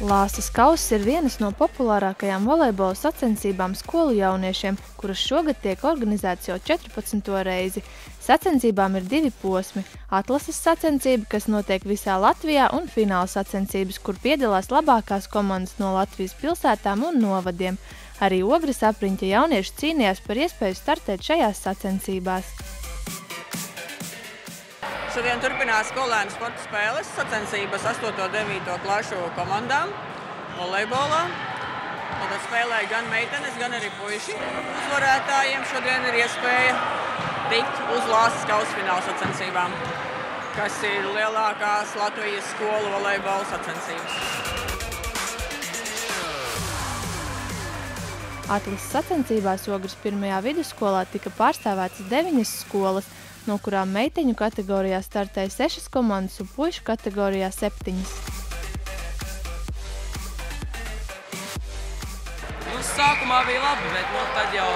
Lāsas kauss ir vienas no populārākajām volejbola sacensībām skolu jauniešiem, kuras šogad tiek organizētas jau 14. reizi. Sacensībām ir divi posmi – atlases sacensība, kas notiek visā Latvijā, un fināla sacensības, kur piedalās labākās komandas no Latvijas pilsētām un novadiem. Arī Ogres apriņķa jaunieši cīnījās par iespēju startēt šajās sacensībās. Šodien turpinās skolēnu sporta spēles sacensības 8. un 9. klašu komandām volejbolā. Tad spēlē gan meitenes, gan arī puiši. Uzvarētājiem šodien ir iespēja tikt uz Lāsas kausa fināla sacensībām, kas ir lielākās Latvijas skolu volejbola sacensības. Atlases sacensībās Ogres 1. vidusskolā tika pārstāvētas 9 skolas, no kurām meiteņu kategorijā startēja 6 komandas un puišu kategorijā 7. Sākumā bija labi, bet tad jau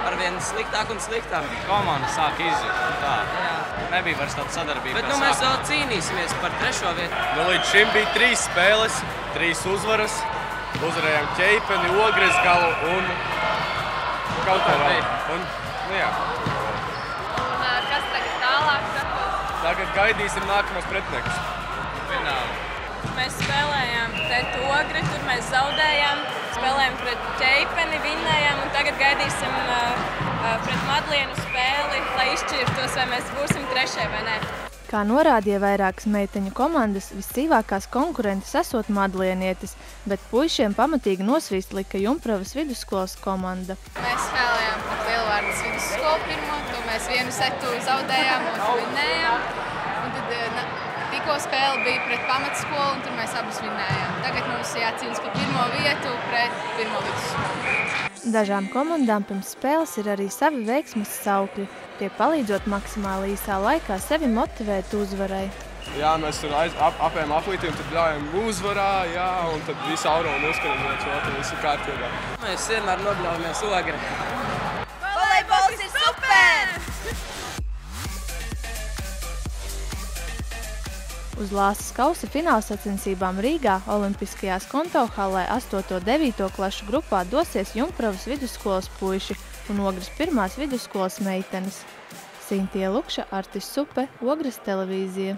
arvien sliktāk un sliktāk. Komanda sāk izjūt. Tā. Nebija vairs tāda sadarbība. Bet mēs vēl cīnīsimies par 3. vietu. Līdz šim bija 3 spēles, 3 uzvaras. Uzvarējām Ķeipeni, Ogres galu un kaut ko vēl. Kas tagad tālāk sakos? Tagad gaidīsim nākamos pretniekus. Mēs spēlējām pret Ogri, tur mēs zaudējām. Spēlējām pret Ķeipeni, vinnējām, un tagad gaidīsim pret Madlienu spēli, lai izšķirtos, vai mēs būsim 3. vai ne. Kā norādīja vairākas meiteņu komandas, vissīvākās konkurentes esot madlienietes, bet puišiem pamatīgi nosvīst lika Jumpravas vidusskolas komanda. Mēs spēlējām pret Lielvārdas vidusskolu pirmo, to mēs vienu setu zaudējām un vinnējām. Un tad tikko spēle bija pret pamatskolu, un tur mēs abas vinnējām. Tagad mums jācīnas par 1. vietu pret 1. vidusskolu. Dažām komandām pirms spēles ir arī savi veiksmes saukļi, tie palīdzot maksimāli īsā laikā sevi motivēt uzvarai. Jā, mēs tur apējām aplīti un tad bļājām uzvarā, jā, un tad visi auroni uzskanīja, un viss ir kārtībā. Mēs vienmēr nobļaujamies Ogre. Volejbols ir super! Uz Lāsas kausa fināla sacensībām Rīgā Olimpiskajās Konto hallē 8. un 9. klašu grupā dosies Jumpravas vidusskolas puiši un Ogres 1. vidusskolas meitenes. Sintija Lukša, Artis Supe, Ogres televīzija.